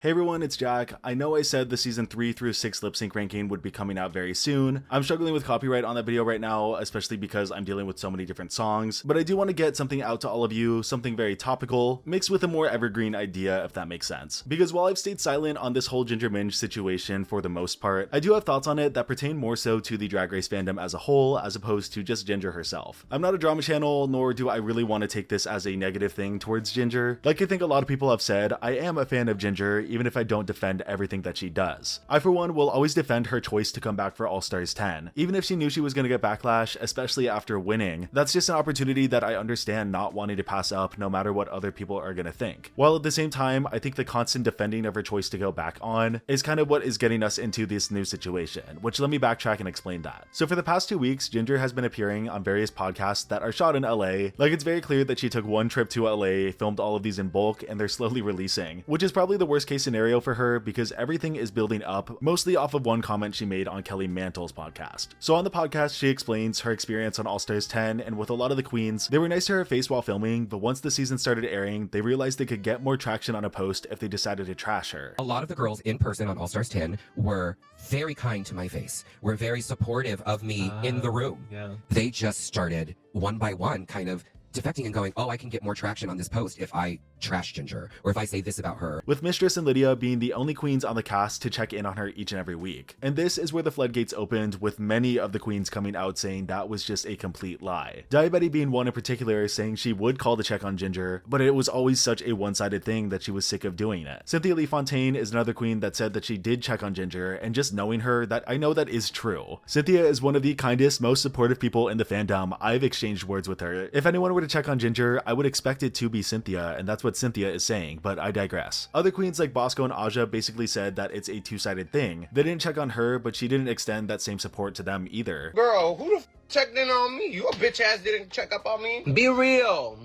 Hey everyone, it's Jack. I know I said the season 3 through 6 lip sync ranking would be coming out very soon. I'm struggling with copyright on that video right now, especially because I'm dealing with so many different songs, but I do want to get something out to all of you, something very topical, mixed with a more evergreen idea, if that makes sense. Because while I've stayed silent on this whole Ginger Minj situation for the most part, I do have thoughts on it that pertain more so to the Drag Race fandom as a whole, as opposed to just Ginger herself. I'm not a drama channel, nor do I really want to take this as a negative thing towards Ginger. Like I think a lot of people have said, I am a fan of Ginger, even if I don't defend everything that she does. I for one will always defend her choice to come back for All Stars 10. Even if she knew she was going to get backlash, especially after winning, that's just an opportunity that I understand not wanting to pass up no matter what other people are going to think. While at the same time, I think the constant defending of her choice to go back on is kind of what is getting us into this new situation, which let me backtrack and explain that. So for the past 2 weeks, Ginger has been appearing on various podcasts that are shot in LA. Like it's very clear that she took one trip to LA, filmed all of these in bulk, and they're slowly releasing, which is probably the worst case scenario for her because everything is building up mostly off of one comment she made on Kelly Mantle's podcast. So on the podcast, she explains her experience on All Stars 10, and with a lot of the queens, they were nice to her face while filming, but once the season started airing, they realized they could get more traction on a post if they decided to trash her. A lot of the girls in person on All Stars 10 were very kind to my face, were very supportive of me in the room. Yeah. They just started one by one kind of defecting and going, oh, I can get more traction on this post if I trash Ginger, or if I say this about her. With Mistress and Lydia being the only queens on the cast to check in on her each and every week. And this is where the floodgates opened, with many of the queens coming out saying that was just a complete lie. Diabetti being one in particular, saying she would call to check on Ginger, but it was always such a one-sided thing that she was sick of doing it. Cynthia Lee Fontaine is another queen that said that she did check on Ginger, and just knowing her, that I know that is true. Cynthia is one of the kindest, most supportive people in the fandom. I've exchanged words with her. If anyone were to check on Ginger, I would expect it to be Cynthia, and that's what Cynthia is saying, but I digress. Other queens like Bosco and Aja basically said that it's a two-sided thing. They didn't check on her, but she didn't extend that same support to them either. Girl, who the f checked in on me? You a bitch ass didn't check up on me? Be real.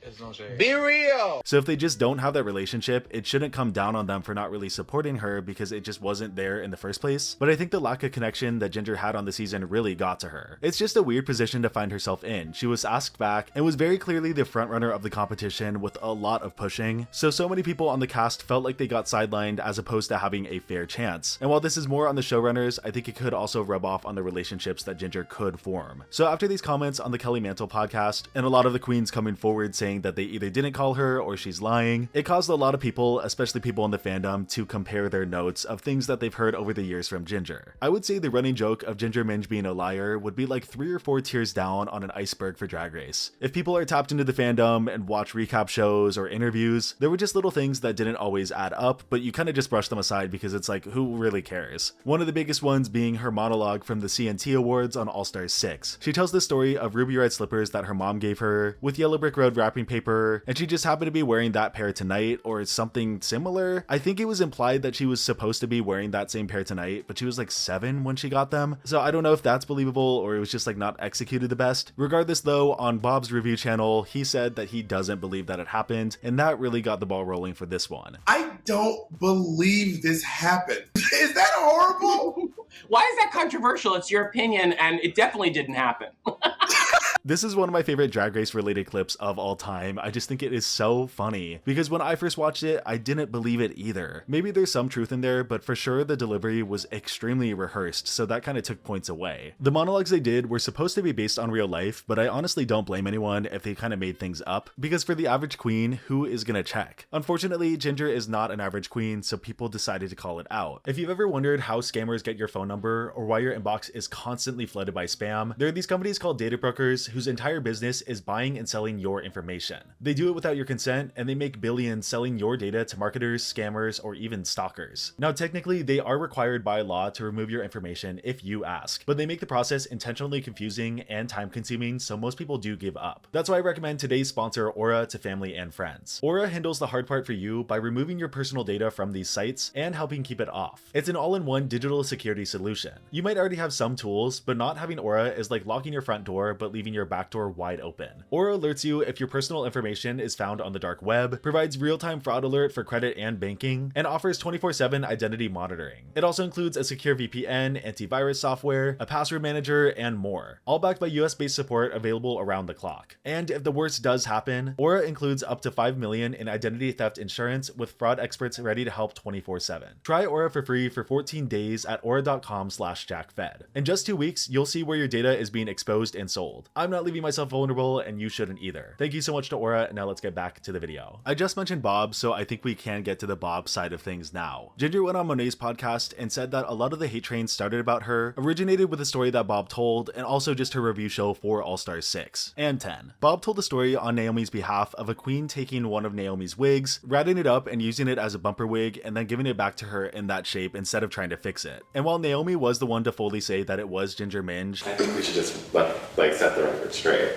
It's no shade. Be real. So if they just don't have that relationship, it shouldn't come down on them for not really supporting her because it just wasn't there in the first place. But I think the lack of connection that Ginger had on the season really got to her. It's just a weird position to find herself in. She was asked back and was very clearly the frontrunner of the competition with a lot of pushing. So many people on the cast felt like they got sidelined as opposed to having a fair chance. And while this is more on the showrunners, I think it could also rub off on the relationships that Ginger could form. So after these comments on the Kelly Mantle podcast, and a lot of the queens coming forward saying that they either didn't call her or she's lying, it caused a lot of people, especially people in the fandom, to compare their notes of things that they've heard over the years from Ginger. I would say the running joke of Ginger Minj being a liar would be like 3 or 4 tiers down on an iceberg for Drag Race. If people are tapped into the fandom and watch recap shows or interviews, there were just little things that didn't always add up, but you kind of just brush them aside because it's like, who really cares? One of the biggest ones being her monologue from the CNT Awards on All Stars 6. She tells the story of ruby red slippers that her mom gave her with yellow brick road wrapping paper, and she just happened to be wearing that pair tonight or something similar. I think it was implied that she was supposed to be wearing that same pair tonight, but she was like 7 when she got them. So I don't know if that's believable or it was just like not executed the best. Regardless though, on Bob's review channel, he said that he doesn't believe that it happened, and that really got the ball rolling for this one. I don't believe this happened. Is that horrible? Why is that controversial? It's your opinion, and it definitely didn't happen. This is one of my favorite Drag Race related clips of all time. I just think it is so funny because when I first watched it, I didn't believe it either. Maybe there's some truth in there, but for sure the delivery was extremely rehearsed, so that kind of took points away. The monologues they did were supposed to be based on real life, but I honestly don't blame anyone if they kind of made things up, because for the average queen, who is gonna check? Unfortunately, Ginger is not an average queen, so people decided to call it out. If you've ever wondered how scammers get your phone number or why your inbox is constantly flooded by spam, there are these companies called data brokers whose entire business is buying and selling your information. They do it without your consent, and they make billions selling your data to marketers, scammers, or even stalkers. Now, technically, they are required by law to remove your information if you ask, but they make the process intentionally confusing and time-consuming, so most people do give up. That's why I recommend today's sponsor, Aura, to family and friends. Aura handles the hard part for you by removing your personal data from these sites and helping keep it off. It's an all-in-one digital security solution. You might already have some tools, but not having Aura is like locking your front door but leaving your your backdoor wide open. Aura alerts you if your personal information is found on the dark web, provides real-time fraud alert for credit and banking, and offers 24/7 identity monitoring. It also includes a secure VPN, antivirus software, a password manager, and more, all backed by US-based support available around the clock. And if the worst does happen, Aura includes up to $5 million in identity theft insurance with fraud experts ready to help 24/7. Try Aura for free for 14 days at aura.com/JackFed. In just 2 weeks, you'll see where your data is being exposed and sold. I'm not leaving myself vulnerable, and you shouldn't either. Thank you so much to Aura. Now let's get back to the video. I just mentioned Bob, so I think we can get to the Bob side of things now. Ginger went on Monet's podcast and said that a lot of the hate train started about her originated with a story that Bob told, and also just her review show for All Stars 6 and 10. Bob told a story on Naomi's behalf of a queen taking one of Naomi's wigs, ratting it up and using it as a bumper wig, and then giving it back to her in that shape instead of trying to fix it. And while Naomi was the one to fully say that it was Ginger Minj, I think we should just set the record straight.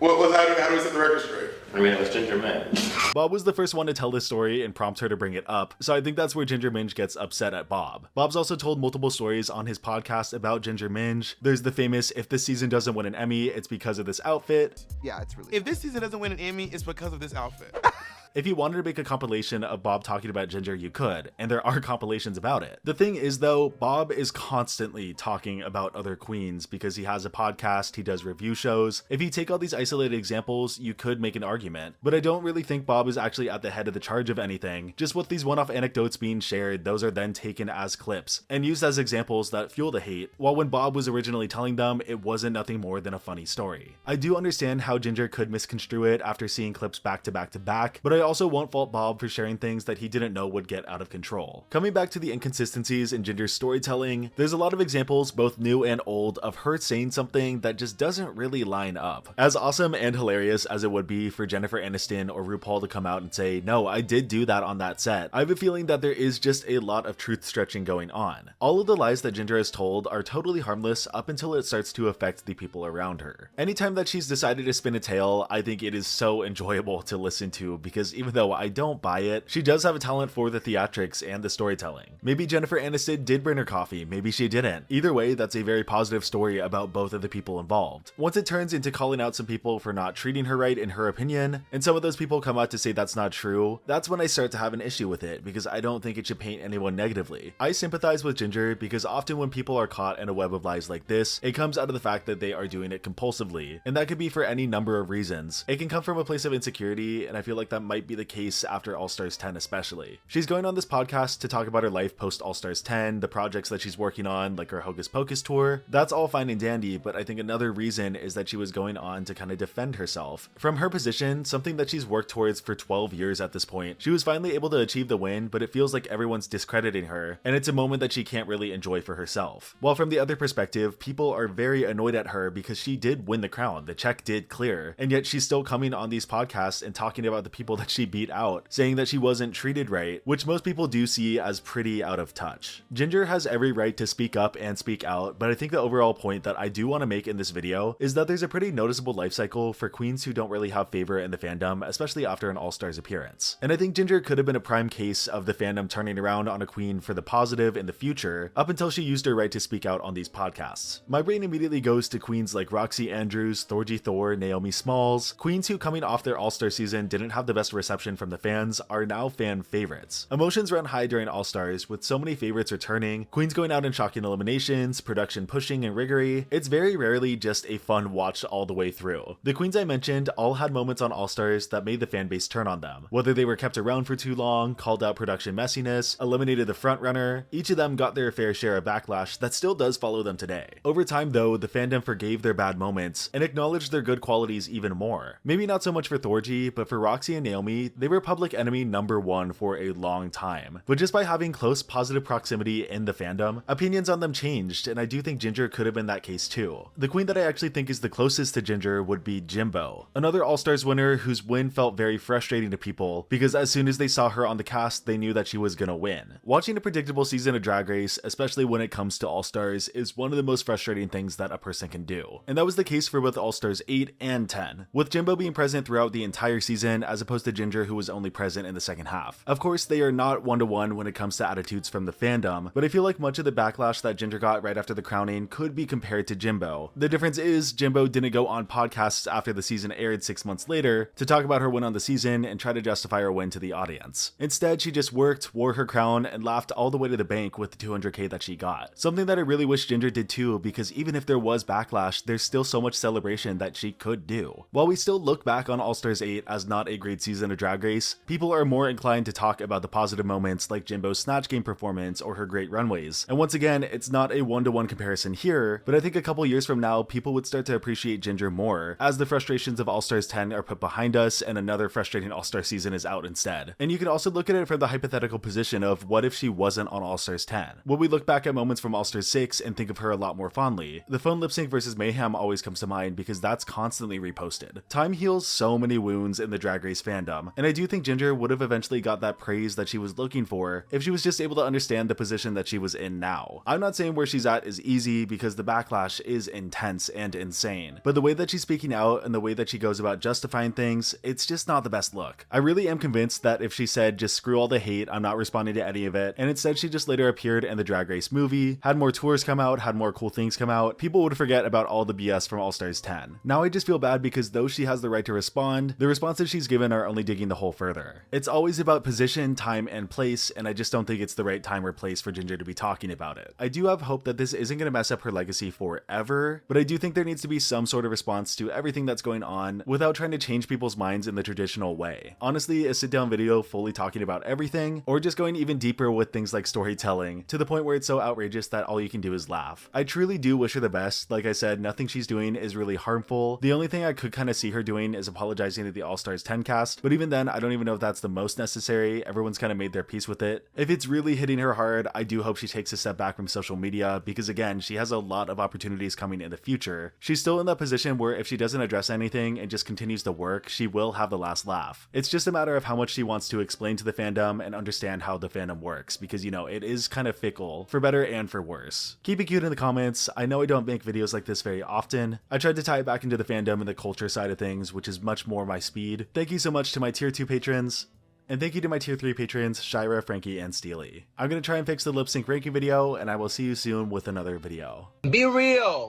How do we set the record straight? I mean, it was Ginger Minj. Bob was the first one to tell this story and prompt her to bring it up, so I think that's where Ginger Minj gets upset at Bob. Bob's also told multiple stories on his podcast about Ginger Minj. There's the famous, if this season doesn't win an Emmy, it's because of this outfit. Yeah, it's really. If this season doesn't win an Emmy, it's because of this outfit. If you wanted to make a compilation of Bob talking about Ginger, you could, and there are compilations about it. The thing is though, Bob is constantly talking about other queens because he has a podcast, he does review shows. If you take all these isolated examples, you could make an argument, but I don't really think Bob is actually at the head of the charge of anything. Just with these one-off anecdotes being shared, those are then taken as clips and used as examples that fuel the hate, while when Bob was originally telling them, it wasn't nothing more than a funny story. I do understand how Ginger could misconstrue it after seeing clips back to back to back, but I also won't fault Bob for sharing things that he didn't know would get out of control. Coming back to the inconsistencies in Ginger's storytelling, there's a lot of examples, both new and old, of her saying something that just doesn't really line up. As awesome and hilarious as it would be for Jennifer Aniston or RuPaul to come out and say, no, I did do that on that set, I have a feeling that there is just a lot of truth stretching going on. All of the lies that Ginger has told are totally harmless up until it starts to affect the people around her. Anytime that she's decided to spin a tale, I think it is so enjoyable to listen to, because even though I don't buy it, she does have a talent for the theatrics and the storytelling. Maybe Jennifer Aniston did burn her coffee, maybe she didn't. Either way, that's a very positive story about both of the people involved. Once it turns into calling out some people for not treating her right in her opinion, and some of those people come out to say that's not true, that's when I start to have an issue with it, because I don't think it should paint anyone negatively. I sympathize with Ginger because often when people are caught in a web of lies like this, it comes out of the fact that they are doing it compulsively, and that could be for any number of reasons. It can come from a place of insecurity, and I feel like that might be the case after All Stars 10 especially. She's going on this podcast to talk about her life post All Stars 10, the projects that she's working on, like her Hocus Pocus tour. That's all fine and dandy, but I think another reason is that she was going on to kind of defend herself. From her position, something that she's worked towards for 12 years at this point, she was finally able to achieve the win, but it feels like everyone's discrediting her, and it's a moment that she can't really enjoy for herself. While from the other perspective, people are very annoyed at her because she did win the crown, the check did clear, and yet she's still coming on these podcasts and talking about the people that she beat out, saying that she wasn't treated right, which most people do see as pretty out of touch. Ginger has every right to speak up and speak out, but I think the overall point that I do want to make in this video is that there's a pretty noticeable life cycle for queens who don't really have favor in the fandom, especially after an All Stars appearance. And I think Ginger could have been a prime case of the fandom turning around on a queen for the positive in the future, up until she used her right to speak out on these podcasts. My brain immediately goes to queens like Roxy Andrews, Thorgy Thor, Naomi Smalls, queens who coming off their All Star season didn't have the best reception from the fans, are now fan favorites. Emotions run high during All Stars, with so many favorites returning, queens going out in shocking eliminations, production pushing and riggery. It's very rarely just a fun watch all the way through. The queens I mentioned all had moments on All Stars that made the fan base turn on them. Whether they were kept around for too long, called out production messiness, eliminated the frontrunner, each of them got their fair share of backlash that still does follow them today. Over time though, the fandom forgave their bad moments and acknowledged their good qualities even more. Maybe not so much for Thorgy, but for Roxy and Naomi, they were public enemy number one for a long time. But just by having close positive proximity in the fandom, opinions on them changed, and I do think Ginger could have been that case too. The queen that I actually think is the closest to Ginger would be Jimbo, another All Stars winner whose win felt very frustrating to people because as soon as they saw her on the cast, they knew that she was gonna win. Watching a predictable season of Drag Race, especially when it comes to All Stars, is one of the most frustrating things that a person can do. And that was the case for both All Stars 8 and 10, with Jimbo being present throughout the entire season as opposed to Ginger who was only present in the second half. Of course, they are not one-to-one when it comes to attitudes from the fandom, but I feel like much of the backlash that Ginger got right after the crowning could be compared to Jimbo. The difference is Jimbo didn't go on podcasts after the season aired 6 months later to talk about her win on the season and try to justify her win to the audience. Instead, she just worked, wore her crown, and laughed all the way to the bank with the 200k that she got. Something that I really wish Ginger did too, because even if there was backlash, there's still so much celebration that she could do. While we still look back on All Stars 8 as not a great season of Drag Race, people are more inclined to talk about the positive moments like Jimbo's Snatch Game performance or her great runways. And once again, it's not a one-to-one comparison here, but I think a couple years from now, people would start to appreciate Ginger more, as the frustrations of All Stars 10 are put behind us and another frustrating All Star season is out instead. And you can also look at it from the hypothetical position of what if she wasn't on All Stars 10? Will we look back at moments from All Stars 6 and think of her a lot more fondly? The phone lip sync versus Mayhem always comes to mind because that's constantly reposted. Time heals so many wounds in the Drag Race fandom, and I do think Ginger would have eventually got that praise that she was looking for if she was just able to understand the position that she was in now. I'm not saying where she's at is easy because the backlash is intense and insane, but the way that she's speaking out and the way that she goes about justifying things, it's just not the best look. I really am convinced that if she said just screw all the hate, I'm not responding to any of it, and instead she just later appeared in the Drag Race movie, had more tours come out, had more cool things come out, people would forget about all the BS from All Stars 10. Now I just feel bad because though she has the right to respond, the responses she's given are only digging the hole further. It's always about position, time, and place, and I just don't think it's the right time or place for Ginger to be talking about it. I do have hope that this isn't going to mess up her legacy forever, but I do think there needs to be some sort of response to everything that's going on without trying to change people's minds in the traditional way. Honestly, a sit-down video fully talking about everything, or just going even deeper with things like storytelling, to the point where it's so outrageous that all you can do is laugh. I truly do wish her the best. Like I said, nothing she's doing is really harmful. The only thing I could kind of see her doing is apologizing to the All Stars 10 cast, but even then, I don't even know if that's the most necessary. Everyone's kind of made their peace with it. If it's really hitting her hard, I do hope she takes a step back from social media, because again, she has a lot of opportunities coming in the future. She's still in that position where if she doesn't address anything and just continues to work, she will have the last laugh. It's just a matter of how much she wants to explain to the fandom and understand how the fandom works, because you know, it is kind of fickle, for better and for worse. Keep it cute in the comments. I know I don't make videos like this very often. I tried to tie it back into the fandom and the culture side of things, which is much more my speed. Thank you so much to my tier 2 patrons. And thank you to my tier 3 patrons, Shira, Frankie, and Steely. I'm gonna try and fix the lip sync ranking video, and I will see you soon with another video. Be real.